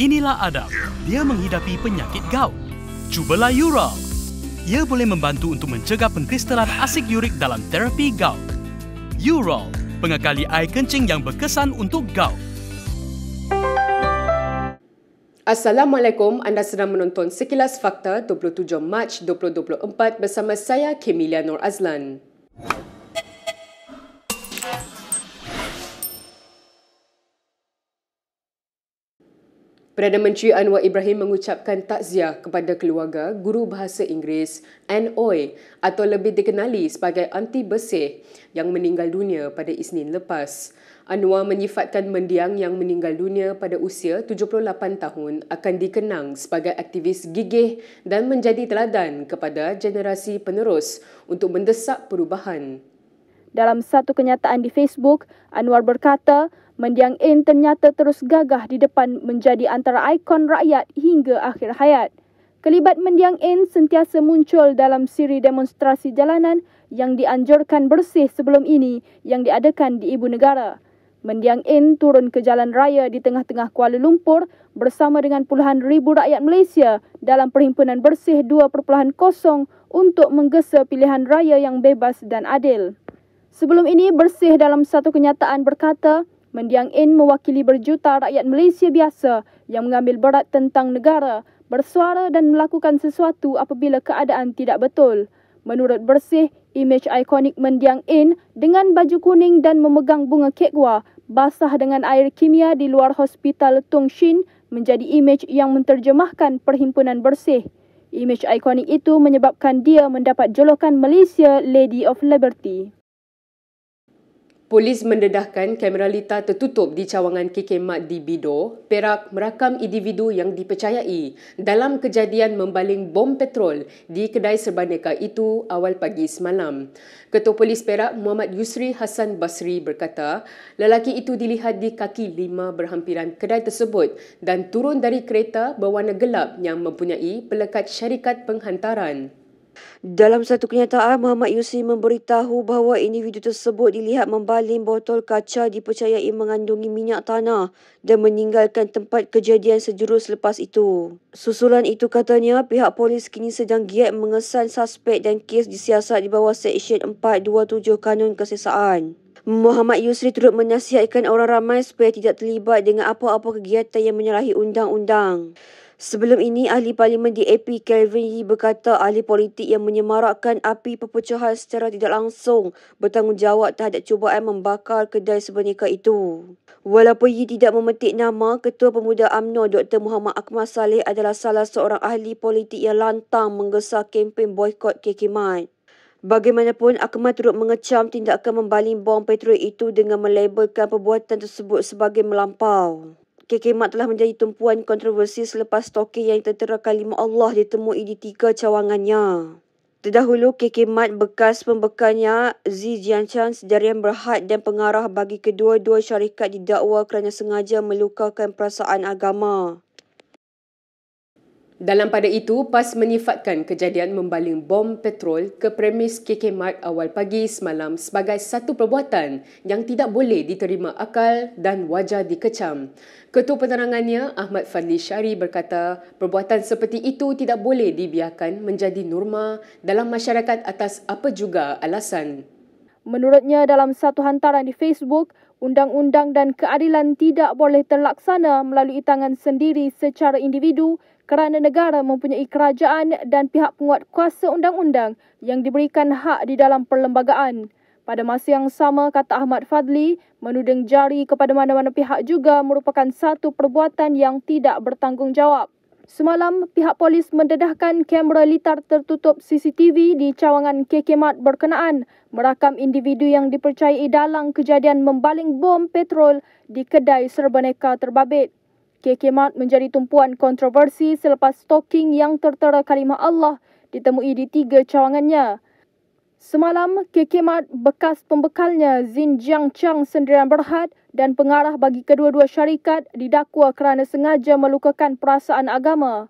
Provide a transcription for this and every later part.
Inilah Adam. Dia menghidapi penyakit gout. Cubalah Ural. Ia boleh membantu untuk mencegah pengkristalan asid urik dalam terapi gout. Ural, pengekali air kencing yang berkesan untuk gout. Assalamualaikum, anda sedang menonton Sekilas Fakta 27 Mac 2024 bersama saya Kemilia Nur Azlan. Perdana Menteri Anwar Ibrahim mengucapkan takziah kepada keluarga guru bahasa Inggeris Ann Ooi atau lebih dikenali sebagai Aunty Bersih yang meninggal dunia pada Isnin lepas. Anwar menyifatkan mendiang yang meninggal dunia pada usia 78 tahun akan dikenang sebagai aktivis gigih dan menjadi teladan kepada generasi penerus untuk mendesak perubahan. Dalam satu kenyataan di Facebook, Anwar berkata, mendiang Ann ternyata terus gagah di depan menjadi antara ikon rakyat hingga akhir hayat. Kelibat mendiang Ann sentiasa muncul dalam siri demonstrasi jalanan yang dianjurkan bersih sebelum ini yang diadakan di ibu negara. Mendiang Ann turun ke jalan raya di tengah-tengah Kuala Lumpur bersama dengan puluhan ribu rakyat Malaysia dalam Perhimpunan Bersih 2.0 untuk menggesa pilihan raya yang bebas dan adil. Sebelum ini, Bersih dalam satu kenyataan berkata, mendiang Ann mewakili berjuta rakyat Malaysia biasa yang mengambil berat tentang negara, bersuara dan melakukan sesuatu apabila keadaan tidak betul. Menurut Bersih, imej ikonik mendiang Ann dengan baju kuning dan memegang bunga kekwa basah dengan air kimia di luar Hospital Tung Shin menjadi imej yang menterjemahkan Perhimpunan Bersih. Imej ikonik itu menyebabkan dia mendapat julukan Malaysia Lady of Liberty. Polis mendedahkan kamera litar tertutup di cawangan KK Mart di Bido, Perak merakam individu yang dipercayai dalam kejadian membaling bom petrol di kedai serbaneka itu awal pagi semalam. Ketua Polis Perak Muhammad Yusri Hassan Basri berkata, lelaki itu dilihat di kaki 5 berhampiran kedai tersebut dan turun dari kereta berwarna gelap yang mempunyai pelekat syarikat penghantaran. Dalam satu kenyataan, Muhammad Yusri memberitahu bahawa individu tersebut dilihat membaling botol kaca dipercayai mengandungi minyak tanah dan meninggalkan tempat kejadian sejurus selepas itu. Susulan itu katanya, pihak polis kini sedang giat mengesan suspek dan kes disiasat di bawah Seksyen 427 Kanun Kesesaan. Muhammad Yusri turut menasihatkan orang ramai supaya tidak terlibat dengan apa-apa kegiatan yang menyalahi undang-undang. Sebelum ini, Ahli Parlimen DAP Kelvin Yee berkata ahli politik yang menyemarakkan api perpecahan secara tidak langsung bertanggungjawab terhadap cubaan membakar kedai serbaneka itu. Walaupun Yee tidak memetik nama, Ketua Pemuda UMNO Dr. Muhammad Akmal Saleh adalah salah seorang ahli politik yang lantang menggesa kempen boikot KK Mart. Bagaimanapun, Akmal turut mengecam tindakan membaling bom petrol itu dengan melabelkan perbuatan tersebut sebagai melampau. KK Mart telah menjadi tumpuan kontroversi selepas token yang tertera kalimah Allah ditemui di 3 cawangannya. Terdahulu, KK Mart bekas pembekalnya Zi Jianchan Sdarian Berhad dan pengarah bagi kedua-dua syarikat didakwa kerana sengaja melukakan perasaan agama. Dalam pada itu, PAS menyifatkan kejadian membaling bom petrol ke premis KK Mart awal pagi semalam sebagai satu perbuatan yang tidak boleh diterima akal dan wajar dikecam. Ketua Penerangannya, Ahmad Fadli Syari berkata, perbuatan seperti itu tidak boleh dibiarkan menjadi norma dalam masyarakat atas apa juga alasan. Menurutnya, dalam satu hantaran di Facebook, undang-undang dan keadilan tidak boleh terlaksana melalui tangan sendiri secara individu kerana negara mempunyai kerajaan dan pihak penguat kuasa undang-undang yang diberikan hak di dalam perlembagaan. Pada masa yang sama, kata Ahmad Fadli, menuding jari kepada mana-mana pihak juga merupakan satu perbuatan yang tidak bertanggungjawab. Semalam, pihak polis mendedahkan kamera litar tertutup CCTV di cawangan KK Mart berkenaan merakam individu yang dipercayai dalam kejadian membaling bom petrol di kedai serbaneka terbabit. KK Mart menjadi tumpuan kontroversi selepas stalking yang tertera kalimah Allah ditemui di 3 cawangannya. Semalam, KK Mart bekas pembekalnya Zin Jiangchang Sdarian Berhad dan pengarah bagi kedua-dua syarikat didakwa kerana sengaja melukakan perasaan agama.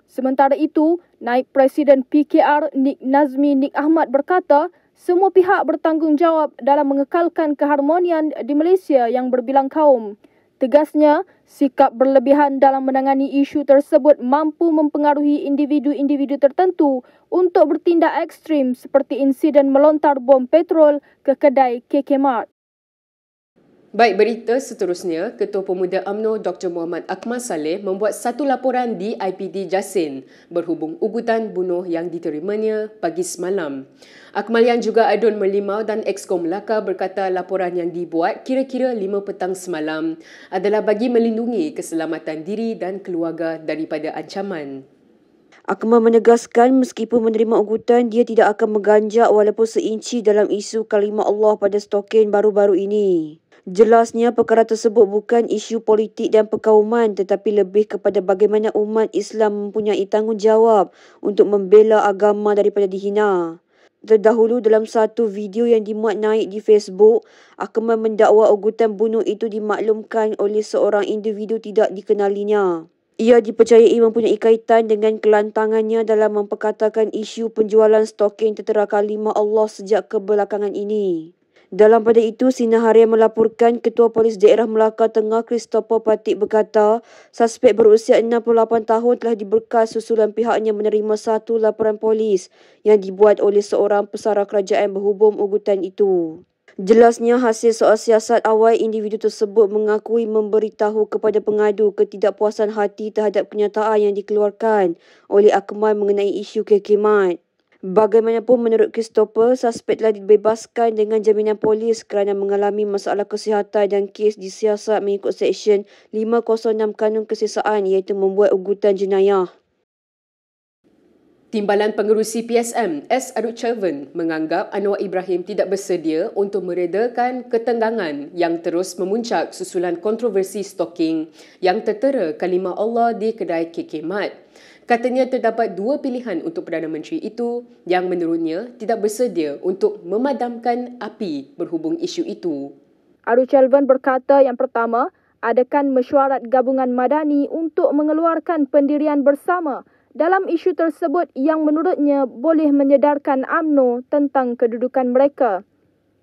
Sementara itu, Naib Presiden PKR Nik Nazmi Nik Ahmad berkata, semua pihak bertanggungjawab dalam mengekalkan keharmonian di Malaysia yang berbilang kaum. Tegasnya, sikap berlebihan dalam menangani isu tersebut mampu mempengaruhi individu-individu tertentu untuk bertindak ekstrim seperti insiden melontar bom petrol ke kedai KK Mart. Baik, berita seterusnya, Ketua Pemuda UMNO Dr. Muhammad Akmal Saleh membuat satu laporan di IPD Jasin berhubung ugutan bunuh yang diterimanya pagi semalam. Akmal yang juga adun Merlimau dan Exco Melaka berkata laporan yang dibuat kira-kira 5 petang semalam adalah bagi melindungi keselamatan diri dan keluarga daripada ancaman. Akmal menegaskan meskipun menerima ugutan, dia tidak akan mengganjak walaupun seinci dalam isu kalimah Allah pada Stokin baru-baru ini. Jelasnya perkara tersebut bukan isu politik dan perkauman tetapi lebih kepada bagaimana umat Islam mempunyai tanggungjawab untuk membela agama daripada dihina. Terdahulu dalam satu video yang dimuat naik di Facebook, Akmal mendakwa ugutan bunuh itu dimaklumkan oleh seorang individu tidak dikenalinya. Ia dipercayai mempunyai kaitan dengan kelantangannya dalam memperkatakan isu penjualan stokin tertera kalimah Allah sejak kebelakangan ini. Dalam pada itu, Sinar Harian melaporkan Ketua Polis Daerah Melaka Tengah Christopher Patik berkata, suspek berusia 68 tahun telah diberkas susulan pihaknya menerima satu laporan polis yang dibuat oleh seorang pesara kerajaan berhubung ugutan itu. Jelasnya hasil soal siasat awal individu tersebut mengakui memberitahu kepada pengadu ketidakpuasan hati terhadap kenyataan yang dikeluarkan oleh Akmal mengenai isu KK Mart. Bagaimanapun menurut Christopher, suspek telah dibebaskan dengan jaminan polis kerana mengalami masalah kesihatan dan kes disiasat mengikut Seksyen 506 Kanun Kesesaan iaitu membuat ugutan jenayah. Timbalan Pengerusi PSM S. Arutchelvan menganggap Anwar Ibrahim tidak bersedia untuk meredakan ketenggangan yang terus memuncak susulan kontroversi stoking yang tertera kalimah Allah di kedai KK Mart. Katanya terdapat dua pilihan untuk Perdana Menteri itu yang menurutnya tidak bersedia untuk memadamkan api berhubung isu itu. Arutchelvan berkata yang pertama, adakan mesyuarat gabungan madani untuk mengeluarkan pendirian bersama dalam isu tersebut yang menurutnya boleh menyedarkan UMNO tentang kedudukan mereka.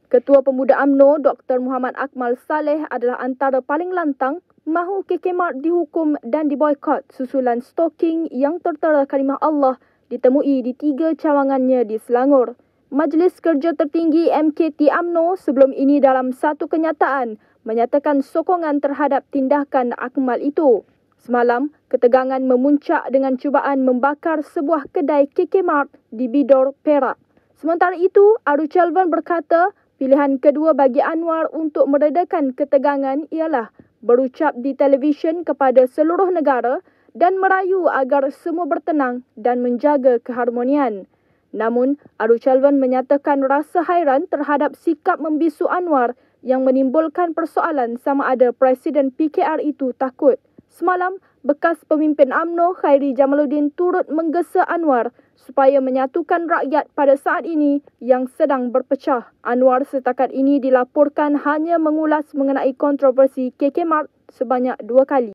Ketua Pemuda UMNO Dr. Muhammad Akmal Saleh adalah antara paling lantang mahu KK Mart dihukum dan diboikot susulan stoking yang tertera kalimah Allah ditemui di 3 cawangannya di Selangor. Majlis Kerja Tertinggi MKT UMNO sebelum ini dalam satu kenyataan menyatakan sokongan terhadap tindakan Akmal itu. Semalam, ketegangan memuncak dengan cubaan membakar sebuah kedai KK Mart di Bidor, Perak. Sementara itu, Arutchelvan berkata pilihan kedua bagi Anwar untuk meredakan ketegangan ialah berucap di televisyen kepada seluruh negara dan merayu agar semua bertenang dan menjaga keharmonian. Namun, Arutchelvan menyatakan rasa hairan terhadap sikap membisu Anwar yang menimbulkan persoalan sama ada Presiden PKR itu takut. Semalam, bekas pemimpin UMNO Khairi Jamaluddin turut menggesa Anwar supaya menyatukan rakyat pada saat ini yang sedang berpecah. Anwar setakat ini dilaporkan hanya mengulas mengenai kontroversi KK Mart sebanyak 2 kali.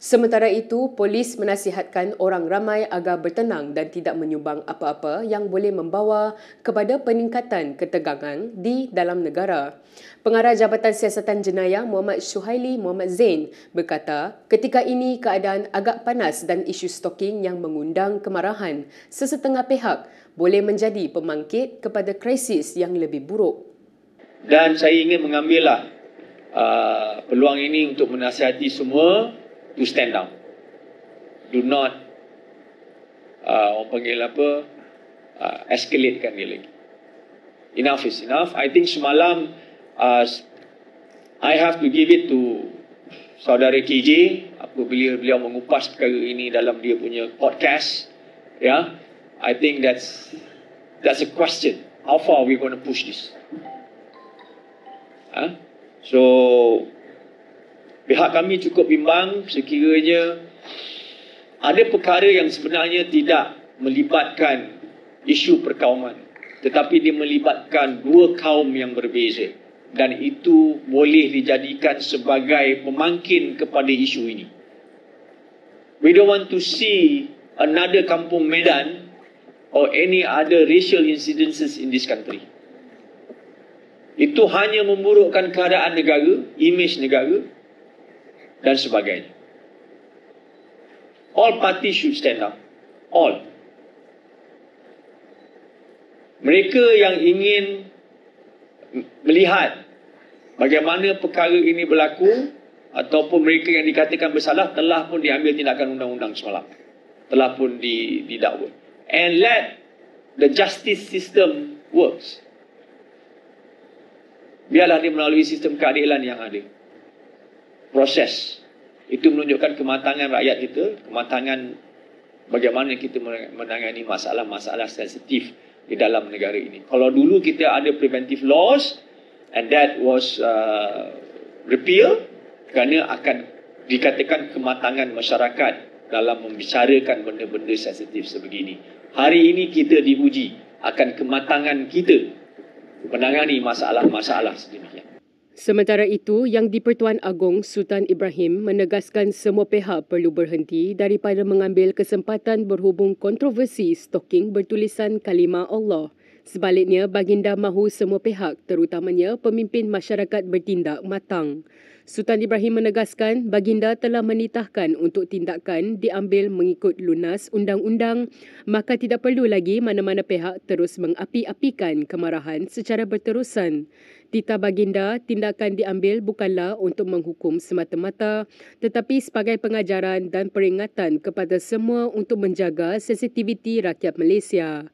Sementara itu, polis menasihatkan orang ramai agar bertenang dan tidak menyumbang apa-apa yang boleh membawa kepada peningkatan ketegangan di dalam negara. Pengarah Jabatan Siasatan Jenayah Muhammad Suhaili Muhammad Zain berkata, ketika ini keadaan agak panas dan isu stoking yang mengundang kemarahan sesetengah pihak boleh menjadi pemangkit kepada krisis yang lebih buruk. Dan saya ingin mengambillah peluang ini untuk menasihati semua to stand down. Do not orang panggil apa, escalatekan dia lagi. Enough is enough. I think semalam I have to give it to saudara KJ apabila beliau mengupas perkara ini dalam dia punya podcast. Yeah, I think that's a question. How far are we going to push this? So pihak kami cukup bimbang sekiranya ada perkara yang sebenarnya tidak melibatkan isu perkauman, tetapi dia melibatkan dua kaum yang berbeza dan itu boleh dijadikan sebagai pemangkin kepada isu ini. We don't want to see another Kampung Medan or any other racial incidences in this country. Itu hanya memburukkan keadaan negara, imej negara dan sebagainya. All parties should stand up. All. Mereka yang ingin melihat bagaimana perkara ini berlaku ataupun mereka yang dikatakan bersalah telah pun diambil tindakan undang-undang semalam. Telah pun didakwa. And let the justice system works. Biarlah dia melalui sistem keadilan yang ada. Proses. Itu menunjukkan kematangan rakyat kita, kematangan bagaimana kita menangani masalah-masalah sensitif di dalam negara ini. Kalau dulu kita ada preventive laws and that was repealed, kerana akan dikatakan kematangan masyarakat dalam membicarakan benda-benda sensitif sebegini. Hari ini kita diuji akan kematangan kita menangani masalah-masalah sedemikian. Sementara itu, Yang di-Pertuan Agong Sultan Ibrahim menegaskan semua pihak perlu berhenti daripada mengambil kesempatan berhubung kontroversi stoking bertulisan kalimah Allah. Sebaliknya, baginda mahu semua pihak, terutamanya pemimpin masyarakat bertindak matang. Sultan Ibrahim menegaskan baginda telah menitahkan untuk tindakan diambil mengikut lunas undang-undang, maka tidak perlu lagi mana-mana pihak terus mengapi-apikan kemarahan secara berterusan. Titah baginda, tindakan diambil bukanlah untuk menghukum semata-mata, tetapi sebagai pengajaran dan peringatan kepada semua untuk menjaga sensitiviti rakyat Malaysia.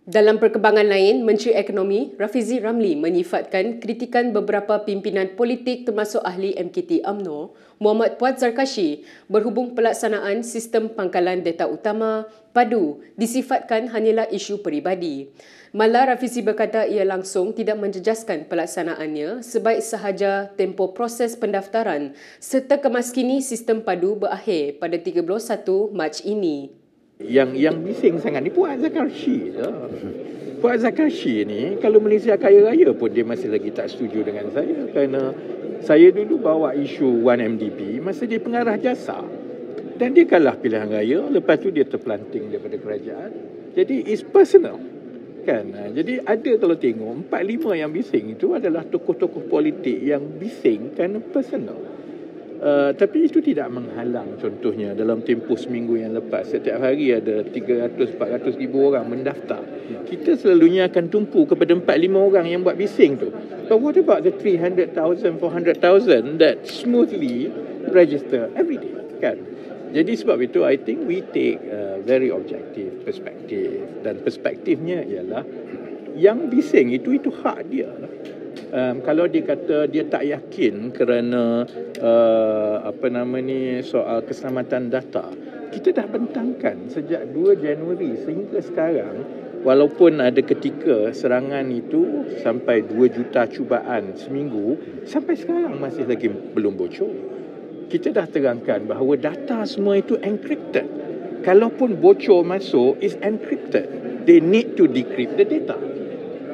Dalam perkembangan lain, Menteri Ekonomi Rafizi Ramli menyifatkan kritikan beberapa pimpinan politik termasuk ahli MKT UMNO, Muhammad Puat Zarkashi, berhubung pelaksanaan sistem pangkalan data utama PADU disifatkan hanyalah isu peribadi. Malah Rafizi berkata ia langsung tidak menjejaskan pelaksanaannya sebaik sahaja tempoh proses pendaftaran serta kemaskini sistem PADU berakhir pada 31 Mac ini. Yang bising sangat ni Puat Zarkashi je. Puat Zarkashi ni kalau Malaysia kaya raya pun dia masih lagi tak setuju dengan saya, kerana saya dulu bawa isu 1MDB masa dia pengarah jasa dan dia kalah pilihan raya, lepas tu dia terpelanting daripada kerajaan. Jadi it's personal kan. Jadi ada, kalau tengok 4-5 yang bising itu adalah tokoh-tokoh politik yang bising kerana personal. Tapi itu tidak menghalang, contohnya dalam tempoh seminggu yang lepas setiap hari ada 300-400 ribu orang mendaftar. Kita selalunya akan tumpu kepada 4-5 orang yang buat bising tu. But what about the 300,000, 400,000 that smoothly register every day kan? Jadi sebab itu I think we take a very objective perspective, dan perspektifnya ialah yang bising itu hak dia lah. Kalau dia kata dia tak yakin kerana soal keselamatan data, kita dah bentangkan sejak 2 Januari sehingga sekarang, walaupun ada ketika serangan itu sampai 2 juta cubaan seminggu, sampai sekarang masih lagi belum bocor. Kita dah terangkan bahawa data semua itu encrypted. Kalaupun bocor masuk, is encrypted. They need to decrypt the data.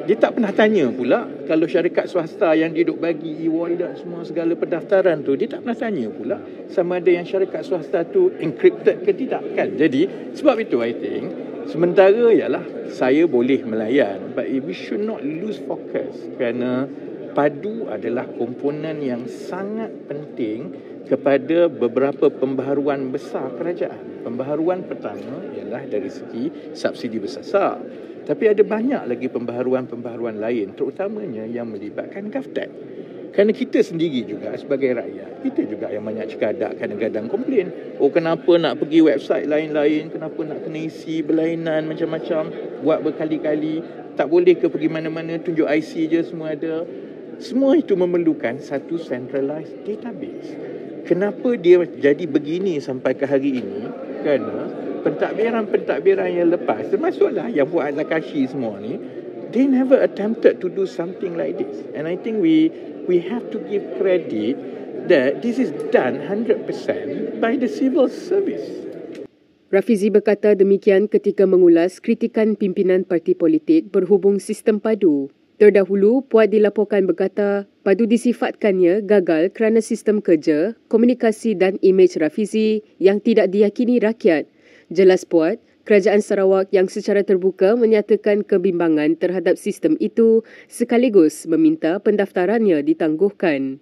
Dia tak pernah tanya pula kalau syarikat swasta yang dia duk bagi e-wallet dan semua segala pendaftaran tu, dia tak pernah tanya pula sama ada yang syarikat swasta tu encrypted ke tidak kan. Jadi sebab itu I think sementara ialah saya boleh melayan, but we should not lose focus, kerana PADU adalah komponen yang sangat penting kepada beberapa pembaharuan besar kerajaan. Pembaharuan pertama ialah dari segi subsidi bersasar. Tapi ada banyak lagi pembaharuan-pembaharuan lain, terutamanya yang melibatkan GovTech. Kerana kita sendiri juga sebagai rakyat, kita juga yang banyak cekadak kadang-kadang komplain. Oh, kenapa nak pergi website lain-lain, kenapa nak kena isi berlainan macam-macam, buat berkali-kali, tak boleh ke pergi mana-mana, tunjuk IC je semua ada. Semua itu memerlukan satu centralized database. Kenapa dia jadi begini sampai ke hari ini? Kerana pentadbiran-pentadbiran yang lepas, termasuklah yang buat Zarkashi semua ni, they never attempted to do something like this. And I think we have to give credit that this is done 100% by the civil service. Rafizi berkata demikian ketika mengulas kritikan pimpinan parti politik berhubung sistem PADU. Terdahulu, Puat dilaporkan berkata PADU disifatkannya gagal kerana sistem kerja, komunikasi dan imej Rafizi yang tidak diyakini rakyat. Jelas Puat, Kerajaan Sarawak yang secara terbuka menyatakan kebimbangan terhadap sistem itu sekaligus meminta pendaftarannya ditangguhkan.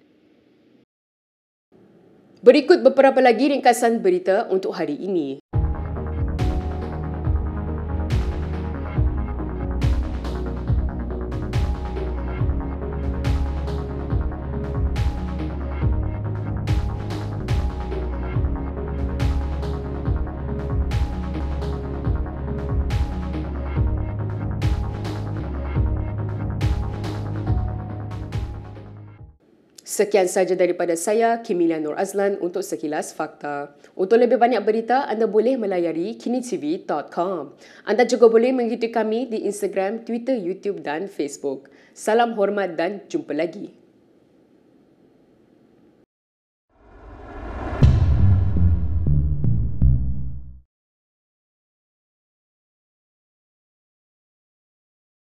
Berikut beberapa lagi ringkasan berita untuk hari ini. Sekian sahaja daripada saya, Kimilia Nur Azlan untuk Sekilas Fakta. Untuk lebih banyak berita, anda boleh melayari kinitv.com. Anda juga boleh mengikuti kami di Instagram, Twitter, YouTube dan Facebook. Salam hormat dan jumpa lagi.